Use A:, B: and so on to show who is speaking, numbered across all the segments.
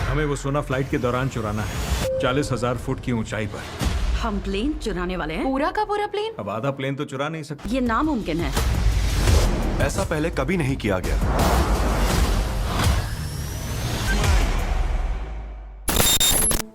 A: हमें वो सोना फ्लाइट के दौरान चुराना है, 40,000 फुट की ऊंचाई पर।
B: हम प्लेन चुराने वाले हैं? पूरा का पूरा प्लेन?
A: अब आधा प्लेन तो चुरा नहीं सकते।
B: ये नामुमकिन है।
C: ऐसा पहले कभी नहीं किया गया।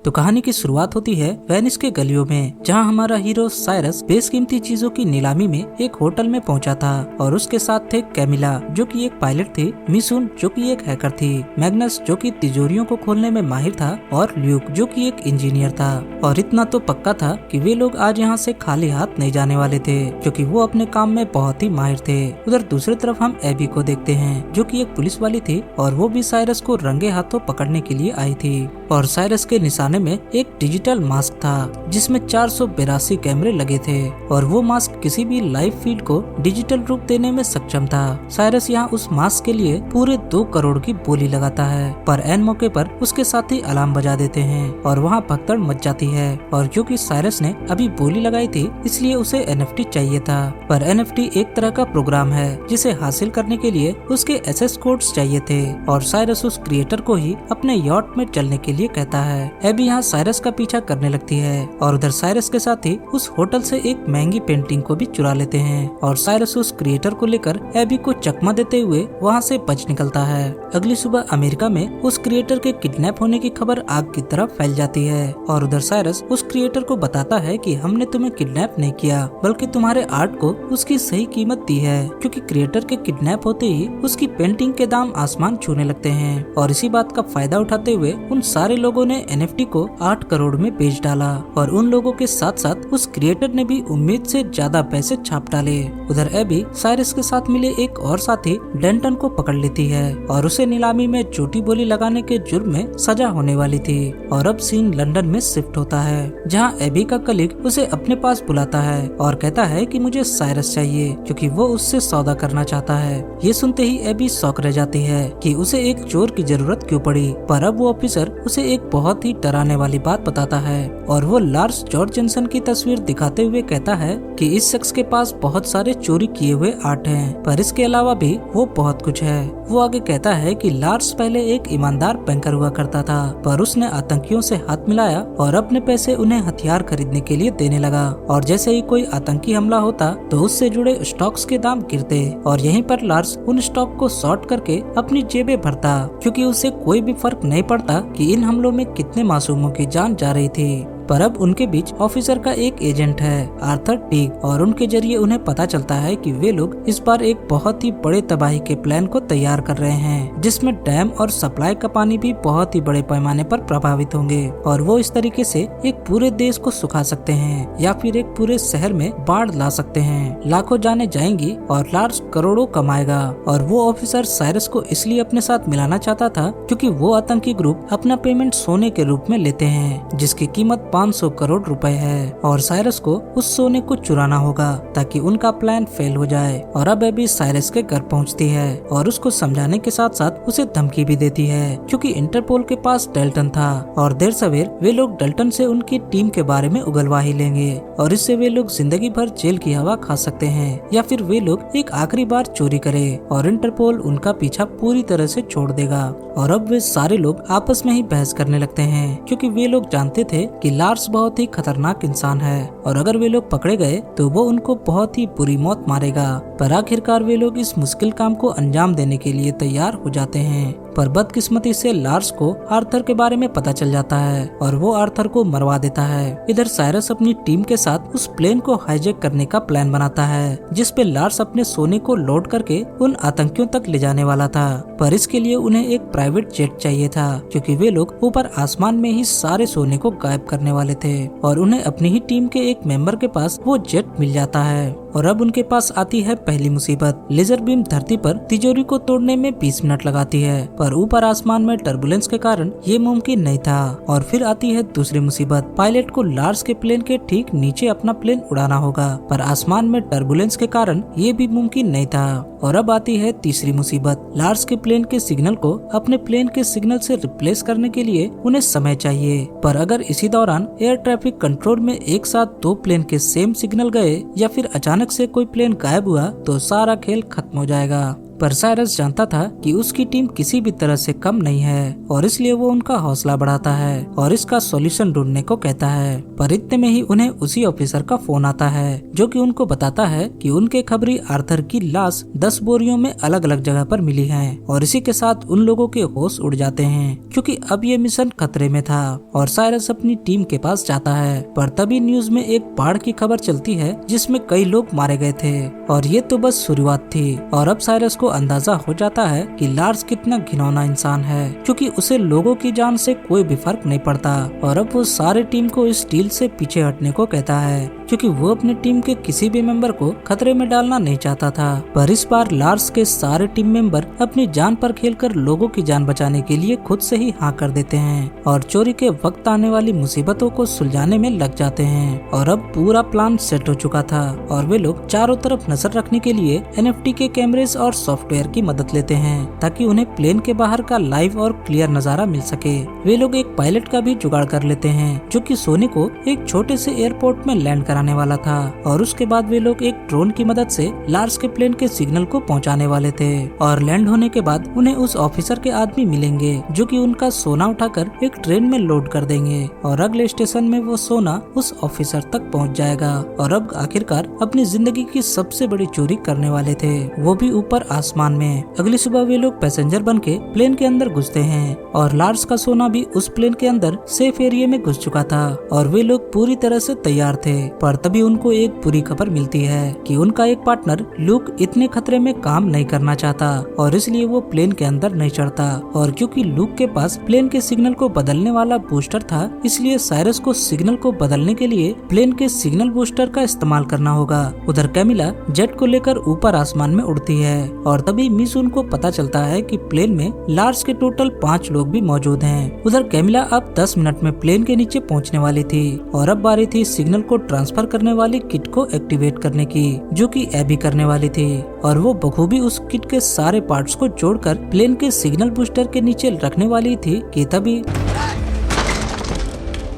D: तो कहानी की शुरुआत होती है वेनिस के गलियों में, जहां हमारा हीरो साइरस बेशकीमती चीजों की नीलामी में एक होटल में पहुंचा था और उसके साथ थे कैमिला जो कि एक पायलट थी, मिसुन जो कि एक हैकर थी, मैग्नस जो कि तिजोरियों को खोलने में माहिर था और ल्यूक जो कि एक इंजीनियर था। और इतना तो पक्का था कि वे लोग आज यहाँ से खाली हाथ नहीं जाने वाले थे, क्योंकि वो अपने काम में बहुत ही माहिर थे। उधर दूसरी तरफ हम एबी को देखते हैं जो कि एक पुलिस वाली थी और वो भी साइरस को रंगे हाथों पकड़ने के लिए आई थी। और साइरस के निशाने में एक डिजिटल मास्क था जिसमें 482 कैमरे लगे थे और वो मास्क किसी भी लाइव फीड को डिजिटल रूप देने में सक्षम था। साइरस यहाँ उस मास्क के लिए पूरे 2 करोड़ की बोली लगाता है, पर एन मौके पर उसके साथी अलार्म बजा देते हैं और वहाँ भगदड़ मच जाती है। और क्योंकि साइरस ने अभी बोली लगाई थी इसलिए उसे एनएफटी चाहिए था, पर एनएफटी एक तरह का प्रोग्राम है जिसे हासिल करने के लिए उसके एसेस कोड्स चाहिए थे और साइरस उस क्रिएटर को ही अपने यॉट में चलने के लिए कहता है। एबी यहाँ साइरस का पीछा करने लगती है और उधर साइरस के साथ ही उस होटल से एक महंगी पेंटिंग को भी चुरा लेते हैं और साइरस उस क्रिएटर को लेकर एबी को चकमा देते हुए वहाँ से बच निकलता है। अगली सुबह अमेरिका में उस क्रिएटर के किडनैप होने की खबर आग की तरह फैल जाती है और उधर साइरस उस क्रिएटर को बताता है कि हमने तुम्हें किडनैप नहीं किया बल्कि तुम्हारे आर्ट को उसकी सही कीमत दी है, क्योंकि क्रिएटर के किडनैप होते ही उसकी पेंटिंग के दाम आसमान छूने लगते हैं। और इसी बात का फायदा उठाते हुए उन सारे लोगों ने एनएफटी को 8 करोड़ में बेच डाला और उन लोगों के साथ साथ उस क्रिएटर ने भी उम्मीद से ज्यादा पैसे छाप डाले। उधर एबी साइरस के साथ मिले एक और साथी डेंटन को पकड़ लेती है और उसे नीलामी में झूठी बोली लगाने के जुर्म में सजा होने वाली थी। और अब सीन लंदन में शिफ्ट होता है, जहां एबी का कलीग उसे अपने पास बुलाता है और कहता है कि मुझे साइरस चाहिए क्योंकि वो उससे सौदा करना चाहता है। ये सुनते ही एबी शॉक रह जाती है कि उसे एक चोर की जरूरत क्यों पड़ी, पर अब वो ऑफिसर उसे एक बहुत ही डराने वाली बात बताता है और वो लार्स जॉर्जेंसन की तस्वीर दिखाते हुए कहता है कि इस शख्स के पास बहुत सारे चोरी किए हुए आर्ट हैं, पर इसके अलावा भी वो बहुत कुछ है। वो आगे कहता है कि लार्स पहले एक ईमानदार बैंकर हुआ करता था, पर उसने आतंकियों से हाथ मिलाया और अपने पैसे उन्हें हथियार खरीदने के लिए देने लगा और जैसे ही कोई आतंकी हमला होता तो उससे जुड़े स्टॉक्स के दाम गिरते और यहीं पर लार्स उन स्टॉक को शॉर्ट करके अपनी जेबें भरता, क्योंकि उसे कोई भी फर्क नहीं पड़ता कि इन हमलों में कितने मासूमों की जान जा रही थी। पर अब उनके बीच ऑफिसर का एक एजेंट है आर्थर टीग और उनके जरिए उन्हें पता चलता है कि वे लोग इस बार एक बहुत ही बड़े तबाही के प्लान को तैयार कर रहे हैं, जिसमें डैम और सप्लाई का पानी भी बहुत ही बड़े पैमाने पर प्रभावित होंगे और वो इस तरीके से एक पूरे देश को सुखा सकते हैं या फिर एक पूरे शहर में बाढ़ ला सकते हैं। लाखों जाने जाएंगी और लार्स करोड़ों कमाएगा। और वो ऑफिसर साइरस को इसलिए अपने साथ मिलाना चाहता था क्योंकि वो आतंकी ग्रुप अपना पेमेंट सोने के रूप में लेते हैं, जिसकी कीमत 500 करोड़ रुपए है और साइरस को उस सोने को चुराना होगा ताकि उनका प्लान फेल हो जाए। और अब एबी साइरस के घर पहुंचती है और उसको समझाने के साथ साथ उसे धमकी भी देती है, क्योंकि इंटरपोल के पास डेल्टन था और देर सवेर वे लोग डेल्टन से उनकी टीम के बारे में उगलवा ही लेंगे और इससे वे लोग जिंदगी भर जेल की हवा खा सकते हैं या फिर वे लोग एक आखिरी बार चोरी करे और इंटरपोल उनका पीछा पूरी तरह से छोड़ देगा। और अब वे सारे लोग आपस में ही बहस करने लगते हैं, क्योंकि वे लोग जानते थे कि लार्स बहुत ही खतरनाक इंसान है और अगर वे लोग पकड़े गए तो वो उनको बहुत ही बुरी मौत मारेगा। पर आखिरकार वे लोग इस मुश्किल काम को अंजाम देने के लिए तैयार हो जाते हैं। पर बदकिस्मती से लार्स को आर्थर के बारे में पता चल जाता है और वो आर्थर को मरवा देता है। इधर साइरस अपनी टीम के साथ उस प्लेन को हाईजैक करने का प्लान बनाता है, जिसपे लार्स अपने सोने को लोड करके उन आतंकियों तक ले जाने वाला था। पर इसके लिए उन्हें एक प्राइवेट जेट चाहिए था, क्योंकि वे लोग ऊपर आसमान में ही सारे सोने को गायब करने वाले थे और उन्हें अपनी ही टीम के एक मेंबर के पास वो जेट मिल जाता है। और अब उनके पास आती है पहली मुसीबत। लेजर बीम धरती पर तिजोरी को तोड़ने में 20 मिनट लगाती है, पर ऊपर आसमान में टर्बुलेंस के कारण ये मुमकिन नहीं था। और फिर आती है दूसरी मुसीबत। पायलट को लार्स के प्लेन के ठीक नीचे अपना प्लेन उड़ाना होगा, पर आसमान में टर्बुलेंस के कारण ये भी मुमकिन नहीं था। और अब आती है तीसरी मुसीबत। लार्स के प्लेन के सिग्नल को अपने प्लेन के सिग्नल से रिप्लेस करने के लिए उन्हें समय चाहिए, पर अगर इसी दौरान एयर ट्रैफिक कंट्रोल में एक साथ 2 प्लेन के सेम सिग्नल गए या फिर अचानक से कोई प्लेन गायब हुआ तो सारा खेल खत्म हो जाएगा। पर साइरस जानता था कि उसकी टीम किसी भी तरह से कम नहीं है और इसलिए वो उनका हौसला बढ़ाता है और इसका सॉल्यूशन ढूंढने को कहता है। पर इतने में ही उन्हें उसी ऑफिसर का फोन आता है जो कि उनको बताता है कि उनके खबरी आर्थर की लाश 10 बोरियों में अलग अलग जगह पर मिली है और इसी के साथ उन लोगों के होश उड़ जाते हैं क्योंकि अब ये मिशन खतरे में था और साइरस अपनी टीम के पास जाता है। पर तभी न्यूज में एक बाढ़ की खबर चलती है जिसमें कई लोग मारे गए थे और ये तो बस शुरुआत थी। और अब साइरस को अंदाजा हो जाता है कि लार्स कितना घिनौना इंसान है क्योंकि उसे लोगों की जान से कोई भी फर्क नहीं पड़ता और अब वो सारे टीम को इस डील से पीछे हटने को कहता है क्योंकि वो अपने टीम के किसी भी मेंबर को खतरे में डालना नहीं चाहता था। पर इस बार लार्स के सारे टीम मेंबर अपनी जान पर खेलकर लोगों की जान बचाने के लिए खुद से ही हाँ कर देते हैं और चोरी के वक्त आने वाली मुसीबतों को सुलझाने में लग जाते हैं। और अब पूरा प्लान सेट हो चुका था और वे लोग चारों तरफ नजर रखने के लिए NFT के कैमरेज और सॉफ्टवेयर की मदद लेते हैं ताकि उन्हें प्लेन के बाहर का लाइव और क्लियर नजारा मिल सके। वे लोग एक पायलट का भी जुगाड़ कर लेते हैं जो कि सोनी को एक छोटे से एयरपोर्ट में लैंड कराने वाला था और उसके बाद वे लोग एक ड्रोन की मदद से लार्स के प्लेन के सिग्नल को पहुंचाने वाले थे। और लैंड होने के बाद उन्हें उस ऑफिसर के आदमी मिलेंगे जो कि उनका सोना उठाकर एक ट्रेन में लोड कर देंगे और अगले स्टेशन में वो सोना उस ऑफिसर तक पहुंच जाएगा। और अब आखिरकार अपनी जिंदगी की सबसे बड़ी चोरी करने वाले थे, वो भी ऊपर आसमान में। अगली सुबह वे लोग पैसेंजर बन के प्लेन के अंदर घुसते हैं और लार्स का सोना भी उस प्लेन के अंदर सेफ एरिया में घुस चुका था और वे लोग पूरी तरह से तैयार थे। पर तभी उनको एक बुरी खबर मिलती है कि उनका एक पार्टनर लूक इतने खतरे में काम नहीं करना चाहता और इसलिए वो प्लेन के अंदर नहीं चढ़ता। और क्योंकि लूक के पास प्लेन के सिग्नल को बदलने वाला बूस्टर था इसलिए साइरस को सिग्नल को बदलने के लिए प्लेन के सिग्नल बूस्टर का इस्तेमाल करना होगा। उधर कैमिला जेट को लेकर ऊपर आसमान में उड़ती है और तभी मिसून को पता चलता है कि प्लेन में लार्स के टोटल 5 लोग भी मौजूद हैं। उधर कैमिला अब 10 मिनट में प्लेन के नीचे पहुंचने वाली थी और अब बारी थी सिग्नल को ट्रांसफर करने वाली किट को एक्टिवेट करने की जो कि एबी करने वाली थी। और वो बखूबी उस किट के सारे पार्ट्स को जोड़कर प्लेन के सिग्नल बूस्टर के नीचे रखने वाली थी कि तभी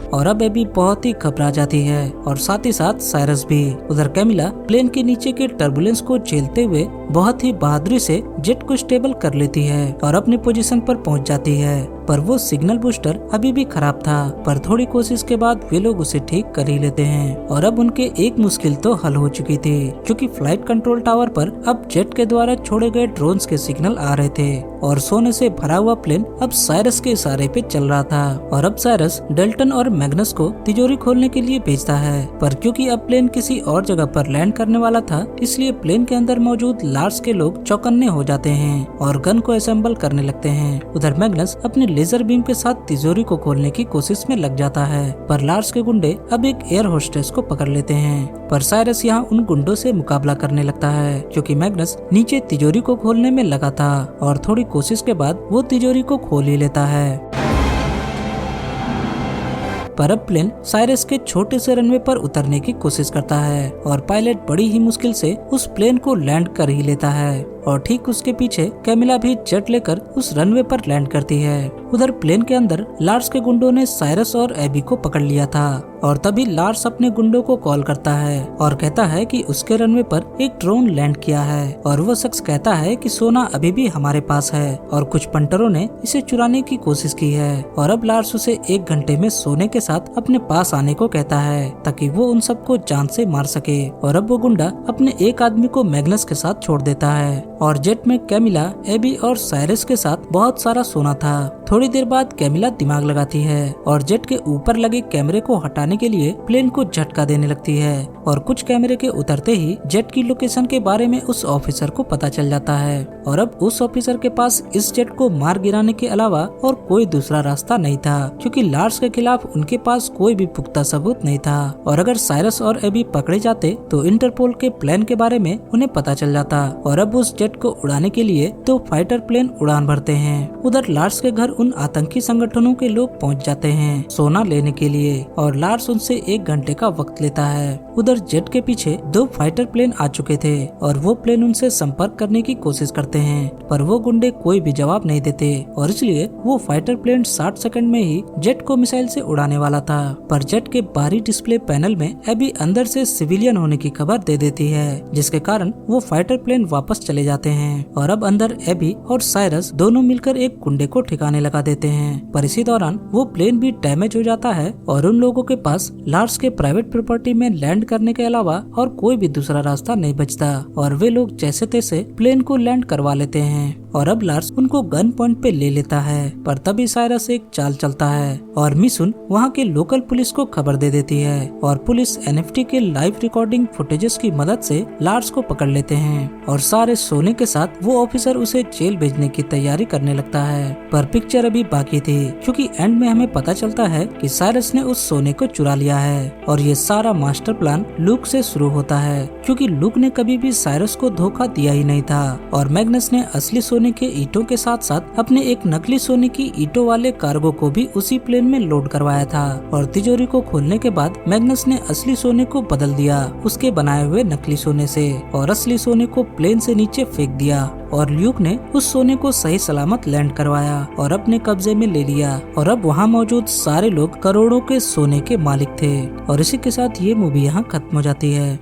D: और अब एबी बहुत ही घबरा जाती है और साथ ही साथ साइरस भी। उधर कैमिला प्लेन के नीचे के टर्बुलेंस को झेलते हुए बहुत ही बहादुरी से जेट को स्टेबल कर लेती है और अपनी पोजीशन पर पहुंच जाती है। पर वो सिग्नल बूस्टर अभी भी खराब था पर थोड़ी कोशिश के बाद वे लोग उसे ठीक कर ही लेते हैं। और अब उनके एक मुश्किल तो हल हो चुकी थी क्योंकि फ्लाइट कंट्रोल टावर पर अब जेट के द्वारा छोड़े गए ड्रोन्स के सिग्नल आ रहे थे और सोने से भरा हुआ प्लेन अब साइरस के इशारे पे चल रहा था। और अब साइरस डेल्टन और मैग्नस को तिजोरी खोलने के लिए भेजता है पर क्योंकि अब प्लेन किसी और जगह पर लैंड करने वाला था इसलिए प्लेन के अंदर मौजूद लार्स के लोग चौकन्ने हो जाते हैं और गन को असेंबल करने लगते हैं। उधर मैग्नस अपने लेजर बीम के साथ तिजोरी को खोलने की कोशिश में लग जाता है पर लार्स के गुंडे अब एक एयर होस्टेस को पकड़ लेते हैं। पर साइरस यहाँ उन गुंडों से मुकाबला करने लगता है क्योंकि मैग्नस नीचे तिजोरी को खोलने में लगा था और थोड़ी कोशिश के बाद वो तिजोरी को खोल ही लेता है। पर अब प्लेन साइरस के छोटे से रनवे पर उतरने की कोशिश करता है और पायलट बड़ी ही मुश्किल से उस प्लेन को लैंड कर ही लेता है और ठीक उसके पीछे कैमिला भी जेट लेकर उस रनवे पर लैंड करती है। उधर प्लेन के अंदर लार्स के गुंडों ने साइरस और एबी को पकड़ लिया था और तभी लार्स अपने गुंडों को कॉल करता है और कहता है कि उसके रनवे पर एक ड्रोन लैंड किया है और वो शख्स कहता है कि सोना अभी भी हमारे पास है और कुछ पंटरों ने इसे चुराने की कोशिश की है। और अब लार्स उसे 1 घंटे में सोने के साथ अपने पास आने को कहता है ताकि वो उन सबको जान से मार सके। और अब वो गुंडा अपने एक आदमी को मैग्नस के साथ छोड़ देता है और जेट में कैमिला, एबी और साइरस के साथ बहुत सारा सोना था। थोड़ी देर बाद कैमिला दिमाग लगाती है और जेट के ऊपर लगे कैमरे को हटाने के लिए प्लेन को झटका देने लगती है और कुछ कैमरे के उतरते ही जेट की लोकेशन के बारे में उस ऑफिसर को पता चल जाता है। और अब उस ऑफिसर के पास इस जेट को मार गिराने के अलावा और कोई दूसरा रास्ता नहीं था क्योंकि लार्स के खिलाफ उनके पास कोई भी पुख्ता सबूत नहीं था। और अगर साइरस और एबी पकड़े जाते तो इंटरपोल के प्लान के बारे में उन्हें पता चल जाता। और अब उस जेट को उड़ाने के लिए 2 फाइटर प्लेन उड़ान भरते हैं। उधर लार्स के घर उन आतंकी संगठनों के लोग पहुंच जाते हैं सोना लेने के लिए और लार्स उनसे 1 घंटे का वक्त लेता है। उधर जेट के पीछे 2 फाइटर प्लेन आ चुके थे और वो प्लेन उनसे संपर्क करने की कोशिश करते हैं, पर वो गुंडे कोई भी जवाब नहीं देते और इसलिए वो फाइटर प्लेन 60 सेकंड में ही जेट को मिसाइल से उड़ाने वाला था। पर जेट के बाहरी डिस्प्ले पैनल में एबी अंदर से सिविलियन होने की खबर दे देती है, जिसके कारण वो फाइटर प्लेन वापस चले जाते हैं और अब अंदर एबी और साइरस दोनों मिलकर एक गुंडे को ठिकाने लगा देते हैं। पर इसी दौरान वो प्लेन भी डैमेज हो जाता है और उन लोगों के पास लार्स के प्राइवेट प्रॉपर्टी में लैंड करने के अलावा और कोई भी दूसरा रास्ता नहीं बचता और वे लोग जैसे तैसे प्लेन को लैंड करवा लेते हैं और अब लार्स उनको गन पॉइंट पे ले लेता है। पर तभी साइरस एक चाल चलता है और मिसुन वहाँ के लोकल पुलिस को खबर दे देती है और पुलिस एनएफटी के लाइव रिकॉर्डिंग फुटेजेस की मदद से लार्स को पकड़ लेते हैं और सारे सोने के साथ वो ऑफिसर उसे जेल भेजने की तैयारी करने लगता है। पर पिक्चर अभी बाकी थी, क्योंकि एंड में हमें पता चलता है कि साइरस ने उस सोने को चुरा लिया है और ये सारा मास्टर प्लान लूक से शुरू होता है, क्योंकि लूक ने कभी भी साइरस को धोखा दिया ही नहीं था और मैग्नस ने असली सोने के ईंटों के साथ साथ अपने एक नकली सोने की ईंटों वाले कार्गो को भी उसी प्लेन में लोड करवाया था और तिजोरी को खोलने के बाद मैग्नस ने असली सोने को बदल दिया उसके बनाए हुए नकली सोने से और असली सोने को प्लेन से नीचे फेंक दिया और ल्यूक ने उस सोने को सही सलामत लैंड करवाया और अपने कब्जे में ले लिया और अब वहाँ मौजूद सारे लोग करोड़ों के सोने के मालिक थे। और इसी के साथ ये मूवी यहाँ खत्म हो जाती है।